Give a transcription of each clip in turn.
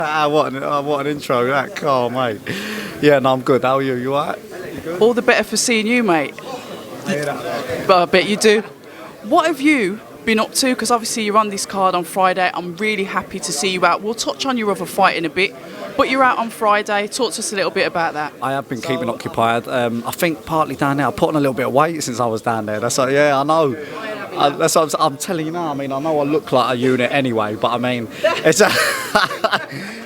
What an intro, that car, mate. Yeah, no, I'm good. How are you? You alright? All the better for seeing you, mate. But I bet you do. What have you been up to? Because obviously you're on this card on Friday. I'm really happy to see you out. We'll touch on your other fight in a bit, but you're out on Friday. Talk to us a little bit about that. I have been keeping occupied. I think partly down there. I put on a little bit of weight since I was down there. That's like, yeah, I know. That's what I'm telling you now. I mean, I know I look like a unit anyway, but I mean, it's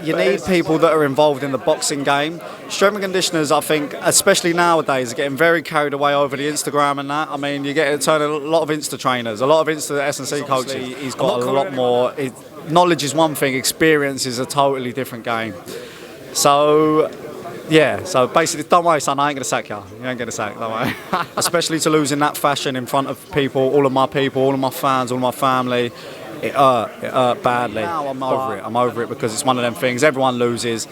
you need people that are involved in the boxing game. Strength and conditioners, I think, especially nowadays, are getting very carried away over the Instagram and that. I mean, you get a lot of Insta trainers, a lot of Insta S&C coaches. He's got a lot more. Knowledge is one thing, experience is a totally different game. So, yeah, so basically, don't worry, son, I ain't going to sack you. You ain't going to sack, don't worry. Especially to lose in that fashion in front of people, all of my fans, all of my family. It hurt badly. Now I'm over it because it's one of them things. Everyone loses.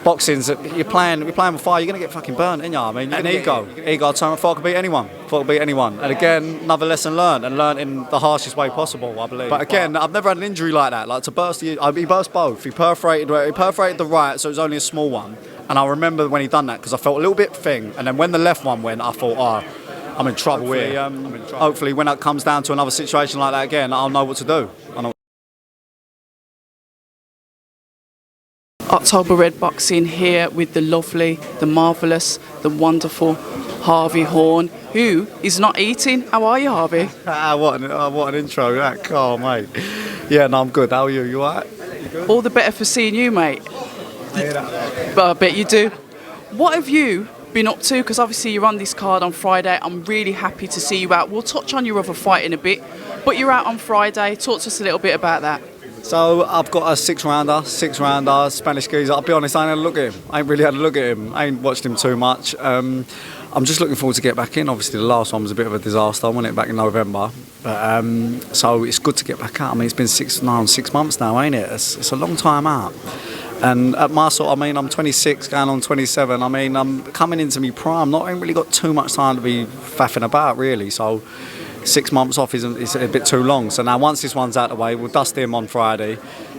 Boxing's, you're playing with fire, you're going to get fucking burnt, ain't you? I mean, ego turn, I can beat anyone. And again, another lesson learned, and learned in the harshest way possible, I believe. But again, I've never had an injury like that. Like to burst he burst both. He perforated the right, so it was only a small one. And I remember when he done that because I felt a little bit thing. And then when the left one went, I thought, I'm in trouble here. Hopefully, when it comes down to another situation like that again, I'll know what to do. October Red Boxing here with the lovely, the marvellous, the wonderful Harvey Horn, who is not eating. How are you, Harvey? What an intro, that car, mate. Yeah, no, I'm good. How are you? You alright? All the better for seeing you, mate. But I bet you do. What have you been up to? Because obviously you're on this card on Friday. I'm really happy to see you out. We'll touch on your other fight in a bit, but you're out on Friday. Talk to us a little bit about that. So I've got a six rounder, Spanish geezer. I'll be honest, I ain't had a look at him. I ain't really had a look at him. I ain't watched him too much. I'm just looking forward to get back in. Obviously the last one was a bit of a disaster. I won it back in November. But, so it's good to get back out. I mean, it's been 6 months now, ain't it? It's a long time out. And at my sort, I mean, I'm 26, going on 27. I mean, I'm coming into me prime. I ain't really got too much time to be faffing about, really. So 6 months off is a bit too long. So now once this one's out of the way, we'll dust him on Friday.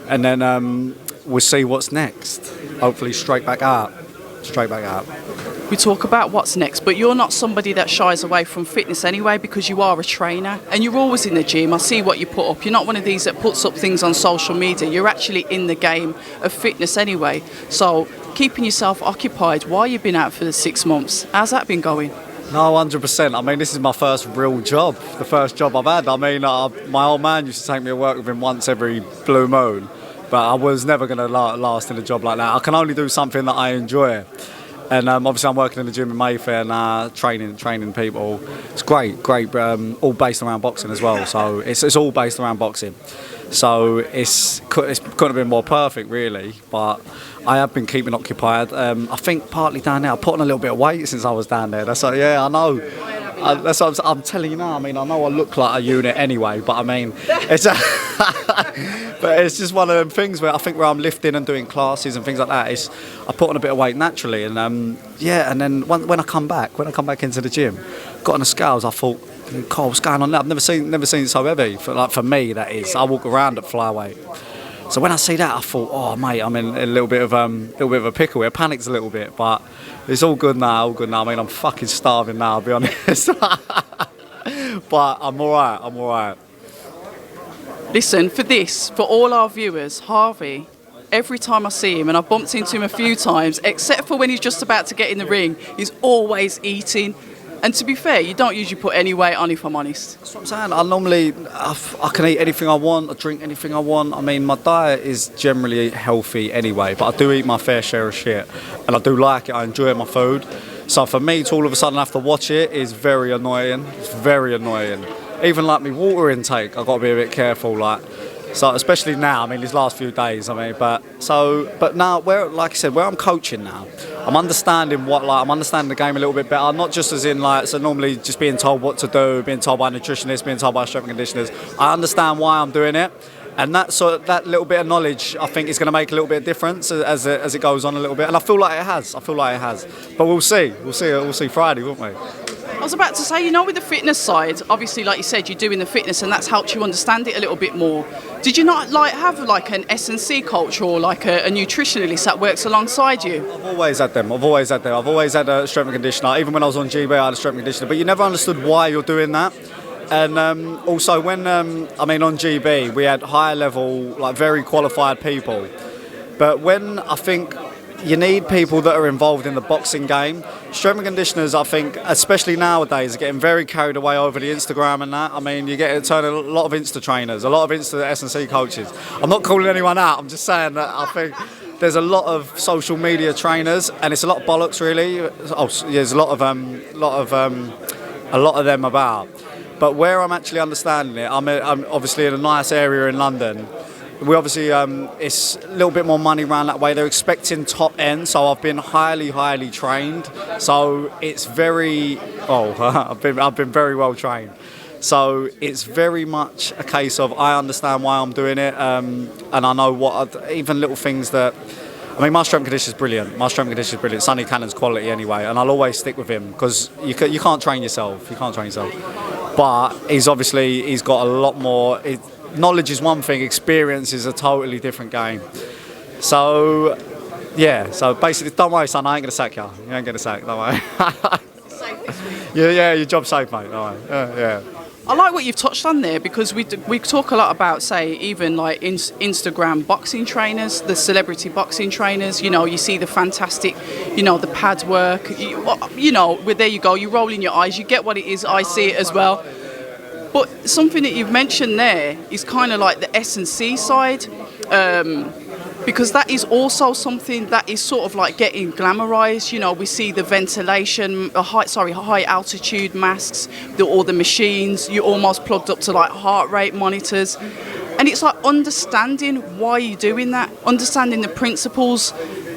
And then we'll see what's next. Hopefully straight back out. We talk about what's next, but you're not somebody that shies away from fitness anyway because you are a trainer and you're always in the gym. I see what you put up. You're not one of these that puts up things on social media. You're actually in the game of fitness anyway. So keeping yourself occupied while you've been out for the 6 months, how's that been going? No, 100%. I mean, this is my first real job, the first job I've had. I mean, my old man used to take me to work with him once every blue moon, but I was never going to last in a job like that. I can only do something that I enjoy. And obviously I'm working in the gym in Mayfair now, training people. It's great, all based around boxing as well. So it's all based around boxing. So it couldn't have been more perfect, really. But I have been keeping occupied. I think partly down there. I put on a little bit of weight since I was down there. That's like, yeah, I know. That's what I'm telling you now. I mean, I know I look like a unit anyway, but I mean, it's but it's just one of them things where I think where I'm lifting and doing classes and things like that. I put on a bit of weight naturally, and and then when I come back into the gym, got on the scales, I thought, God, what's going on now? I've never seen it so heavy. For me, that is. I walk around at flyweight. So when I see that, I thought, oh mate, I'm in a little bit of a pickle here. Panicked a little bit, but it's all good now. I mean, I'm fucking starving now, I'll be honest. But I'm all right. Listen, for all our viewers, Harvey, every time I see him, and I've bumped into him a few times, except for when he's just about to get in the ring, he's always eating. And to be fair, you don't usually put any weight on, if I'm honest. That's what I'm saying. I can eat anything I want, I drink anything I want. I mean, my diet is generally healthy anyway, but I do eat my fair share of shit. And I do like it, I enjoy my food. So for me to all of a sudden have to watch it is very annoying. It's very annoying. Even like my water intake, I've got to be a bit careful, like. So especially now, I mean, these last few days, I mean, but now, like I said, where I'm coaching now, I'm understanding the game a little bit better. Not just as in so normally just being told what to do, being told by nutritionists, being told by strength and conditioners. I understand why I'm doing it, and that little bit of knowledge, I think, is going to make a little bit of difference as it goes on a little bit. And I feel like it has. But we'll see. We'll see Friday, won't we? I was about to say, with the fitness side, obviously, like you said, you're doing the fitness, and that's helped you understand it a little bit more. Did you not have an S&C coach or like a nutritionalist that works alongside you? I've always had them. I've always had a strength and conditioner. Even when I was on GB, I had a strength and conditioner. But you never understood why you're doing that. And also, when on GB, we had higher level, like very qualified people. But when I think you need people that are involved in the boxing game. Strength and conditioners, I think, especially nowadays, are getting very carried away over the Instagram and that. I mean, you get a lot of Insta trainers, a lot of Insta S&C coaches. I'm not calling anyone out. I'm just saying that I think there's a lot of social media trainers, and it's a lot of bollocks, really. There's a lot of them about. But where I'm actually understanding it, I'm obviously in a nice area in London. We obviously, it's a little bit more money around that way. They're expecting top end, so I've been highly trained. So it's very, I've been very well trained. So it's very much a case of I understand why I'm doing it, and I know even little things that. I mean, my strength condition is brilliant. Sonny Cannon's quality anyway, and I'll always stick with him because you can't train yourself. But he's got a lot more. Knowledge is one thing, experience is a totally different game. So, yeah, so basically, don't worry, son, I ain't going to sack you. You ain't going to sack, don't worry. Yeah, your job's safe, mate, don't worry. Yeah. I like what you've touched on there because we talk a lot about, say, even like Instagram boxing trainers, the celebrity boxing trainers. You see the fantastic, the pad work. There you go, you roll in your eyes, you get what it is, I see it as well. But something that you've mentioned there is kind of like the S&C side, because that is also something that is sort of like getting glamorized. We see the ventilation, high altitude masks, all the machines. You're almost plugged up to like heart rate monitors. And it's like understanding why you're doing that, understanding the principles.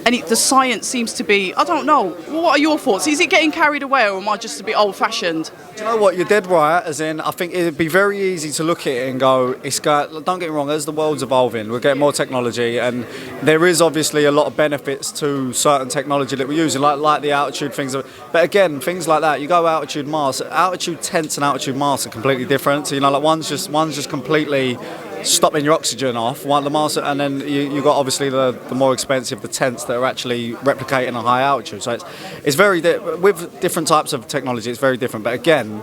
And the science seems to be, I don't know, what are your thoughts? Is it getting carried away, or am I just a bit old-fashioned? Do you know what, you're dead right, as in, I think it'd be very easy to look at it and go, don't get me wrong, as the world's evolving, we're getting more technology, and there is obviously a lot of benefits to certain technology that we're using, like the altitude things. But again, things like that, you go altitude masks, altitude tents and altitude masks are completely different. So, one's just completely stopping your oxygen off, the mask, and then you got obviously the more expensive, the tents that are actually replicating a high altitude. So it's very with different types of technology, it's very different. But again,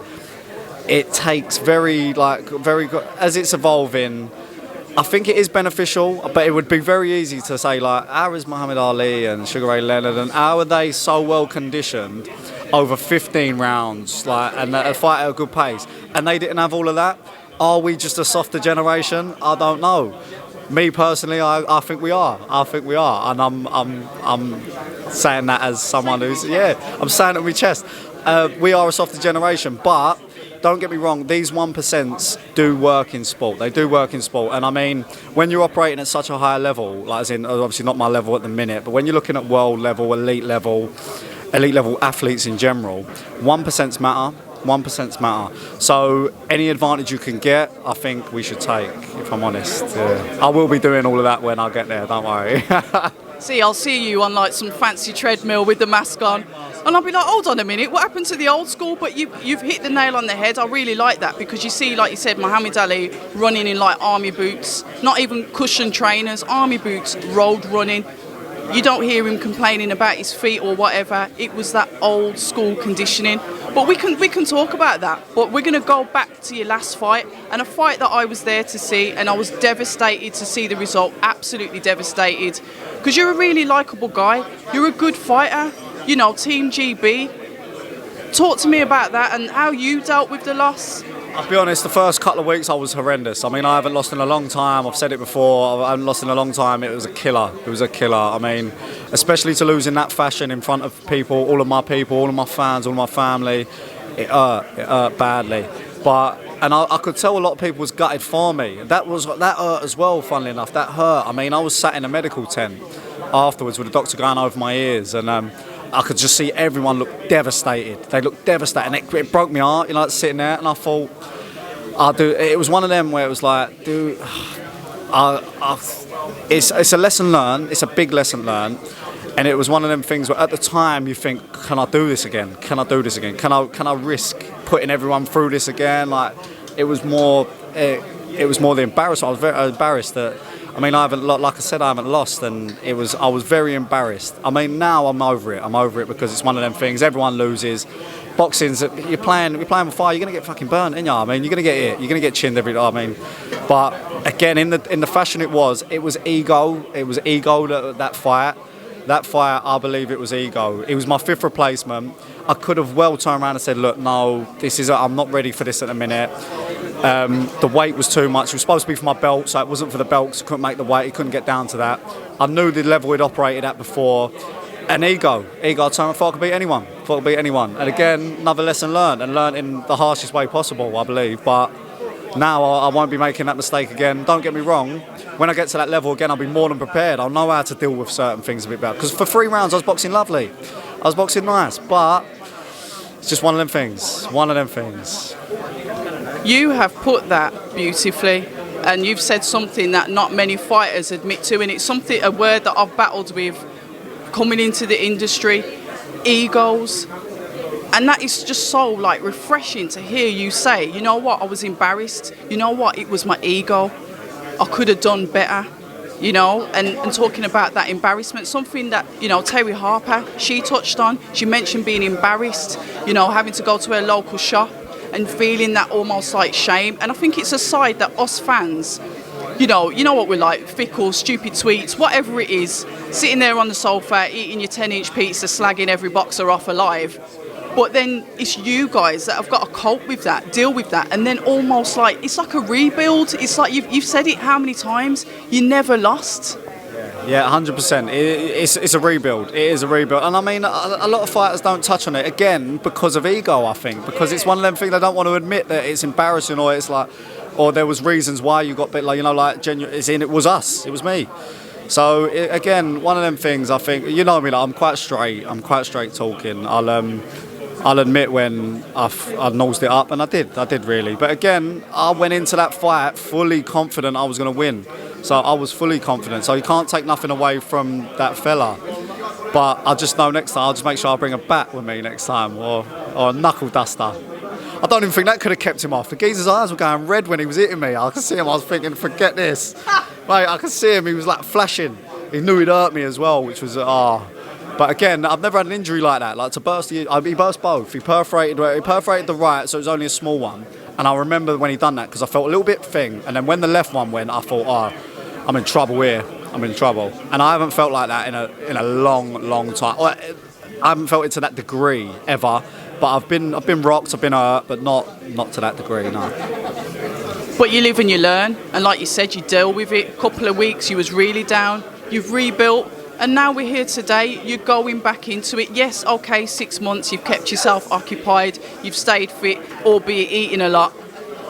it takes very good as it's evolving. I think it is beneficial, but it would be very easy to say how is Muhammad Ali and Sugar Ray Leonard, and how are they so well conditioned over 15 rounds, and fight at a good pace, and they didn't have all of that. Are we just a softer generation? I don't know. Me personally, I think we are. And I'm saying that as someone who's I'm saying it with my chest. We are a softer generation, but don't get me wrong. These 1% do work in sport. They do work in sport, and I mean, when you're operating at such a high level, as in obviously not my level at the minute, but when you're looking at world level, elite level athletes in general, 1% matter. 1% matter. So any advantage you can get, I think we should take, if I'm honest. I will be doing all of that when I get there, don't worry. I'll see you on some fancy treadmill with the mask on, and I'll be like, hold on a minute, what happened to the old school? But you've hit the nail on the head. I really like that, because you see, like you said, Muhammad Ali running in army boots, not even cushion trainers, army boots, road running. You don't hear him complaining about his feet or whatever. It was that old school conditioning. But we can talk about that. But we're going to go back to your last fight, and a fight that I was there to see, and I was devastated to see the result. Absolutely devastated, because you're a really likeable guy. You're a good fighter. Team GB. Talk to me about that and how you dealt with the loss. I'll be honest, the first couple of weeks I was horrendous. I mean, I haven't lost in a long time. I've said it before, I haven't lost in a long time. It was a killer. I mean, especially to lose in that fashion in front of people, all of my fans, all of my family. It hurt badly. And I could tell a lot of people was gutted for me. That hurt as well, funnily enough. That hurt. I mean, I was sat in a medical tent afterwards with a doctor going over my ears, and I could just see everyone look devastated. They looked devastated, and it broke my heart, sitting there. And I thought, it was one of them where it was like, dude, I it's a lesson learned. It's a big lesson learned. And it was one of them things where at the time you think, can I do this again? Can I do this again? Can I risk putting everyone through this again? Like, it was more the embarrassment. I was very embarrassed that, I mean, I haven't lost, and I was very embarrassed. I mean, now I'm over it. I'm over it because it's one of them things. Everyone loses. Boxing's, you're playing with fire. You're gonna get fucking burnt, ain't you? I mean, you're gonna get hit. You're gonna get chinned every. I mean, but again, in the fashion it was ego. It was ego that fight. That fight, I believe it was ego. It was my 5th replacement. I could have well turned around and said, look, no, I'm not ready for this at the minute. The weight was too much. It was supposed to be for my belt, so it wasn't for the belt because I couldn't make the weight. It couldn't get down to that. I knew the level he'd operated at before. And ego. I thought I could beat anyone. And again, another lesson learned, and learned in the harshest way possible, I believe. But now I won't be making that mistake again. Don't get me wrong. When I get to that level again, I'll be more than prepared. I'll know how to deal with certain things a bit better. Because for 3 rounds, I was boxing lovely. I was boxing nice. But it's just one of them things. You have put that beautifully, and you've said something that not many fighters admit to, and it's a word that I've battled with coming into the industry, egos. And that is just so like refreshing to hear you say, you know what, I was embarrassed. You know what, it was my ego. I could have done better, you know, and talking about that embarrassment, something that, you know, Terry Harper, she touched on. She mentioned being embarrassed, you know, having to go to her local shop and feeling that almost like shame. And I think it's a side that us fans, you know what we're like, fickle, stupid tweets, whatever it is, sitting there on the sofa, eating your 10-inch pizza, slagging every boxer off alive. But then it's you guys that have got to cope with that, deal with that, and then almost like, it's like a rebuild. It's like you've said it how many times? You never lost. Yeah, 100%. It's a rebuild. It is a rebuild. And I mean, a lot of fighters don't touch on it, again, because of ego, I think. Because it's one of them things they don't want to admit that it's embarrassing, or it's like, or there was reasons why you got bit, like, you know, like, it was us, it was me. So, again, one of them things, I think, you know me, like, I'm quite straight talking. I'll admit when I nosed it up, and I did really. But again, I went into that fight fully confident I was going to win. So I was fully confident. So you can't take nothing away from that fella. But I just know next time, I'll just make sure I bring a bat with me next time, or a knuckle duster. I don't even think that could have kept him off. The geezer's eyes were going red when he was hitting me. I could see him, I was thinking, forget this. Mate, I could see him, he was like flashing. He knew he'd hurt me as well, which was, But again, I've never had an injury like that. Like, to burst he burst both. He perforated the right, so it was only a small one. And I remember when he done that, because I felt a little bit thing. And then when the left one went, I thought, I'm in trouble here. I'm in trouble. And I haven't felt like that in a long time. I haven't felt it to that degree ever. But I've been rocked, I've been hurt, but not to that degree, no. But you live and you learn, and like you said, you deal with it. A couple of weeks, you was really down. You've rebuilt. And now we're here today, you're going back into it. Yes, okay, 6 months, you've kept yourself occupied, you've stayed fit, albeit eating a lot.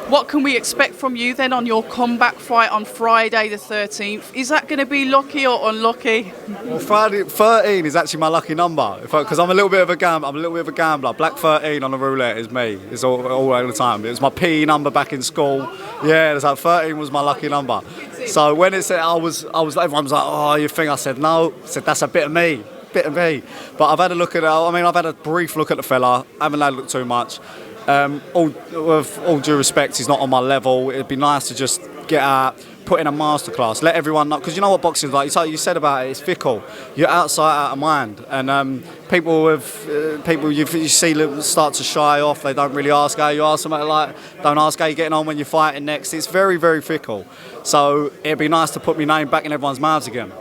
What can we expect from you then on your comeback fight on Friday the 13th? Is that going to be lucky or unlucky? Well, Friday 13 is actually my lucky number, because I'm a little bit of a gambler. Black 13 on the roulette is me. It's all the time. It was my PE number back in school. Yeah, it's like 13 was my lucky number. So when it said, everyone was like, oh, you think? I said no. I said that's a bit of me. But I've had a look at it. I mean, I've had a brief look at the fella. I haven't had a look too much. With all due respect, he's not on my level. It'd be nice to just get out, put in a masterclass, let everyone know, because you know what boxing is like. You said about it, it's fickle. You're outside, out of mind, and people you see start to shy off. They don't really ask how you are. Something like, don't ask how you're getting on when you're fighting next. It's very, very fickle. So it'd be nice to put my name back in everyone's mouths again.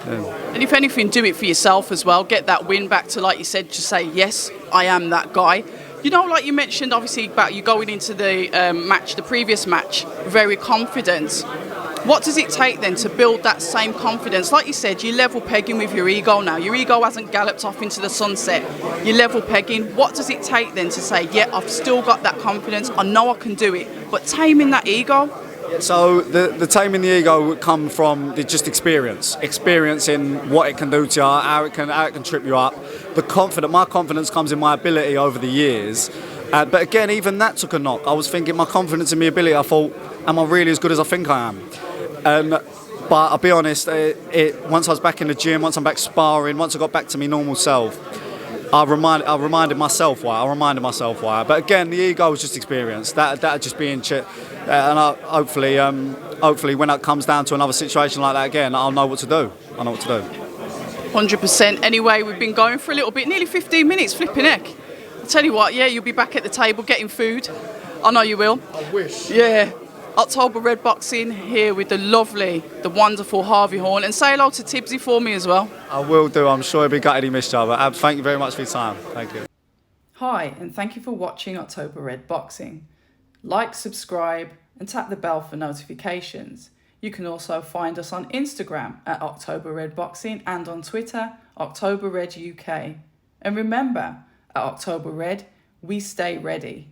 Yeah. And if anything, do it for yourself as well. Get that win back to, like you said, just say, yes, I am that guy. You know, like you mentioned, obviously, about you going into the match, the previous match, very confident. What does it take then to build that same confidence? Like you said, you're level pegging with your ego now. Your ego hasn't galloped off into the sunset. You're level pegging. What does it take then to say, yeah, I've still got that confidence, I know I can do it, but taming that ego? So the taming the ego would come from just experience in what it can do to you, how it can trip you up. My confidence comes in my ability over the years. But again, even that took a knock. I was thinking my confidence in my ability, I thought, am I really as good as I think I am? And But I'll be honest, once I was back in the gym, once I'm back sparring, once I got back to my normal self, I reminded myself why. But again, the ego was just experience. That just being and hopefully when it comes down to another situation like that again, I'll know what to do. 100%. Anyway, we've been going for a little bit, nearly 15 minutes, flipping heck. I'll tell you what, yeah, you'll be back at the table getting food. I know you will. I wish. Yeah. October Red Boxing here with the wonderful Harvey Horn. And say hello to Tibbsy for me as well. I will do. I'm sure he'll be gutted he missed you. But thank you very much for your time. Thank you. Hi, and thank you for watching October Red Boxing. Like, subscribe, and tap the bell for notifications. You can also find us on Instagram at October Red Boxing and on Twitter, October Red UK. And remember, at October Red, we stay ready.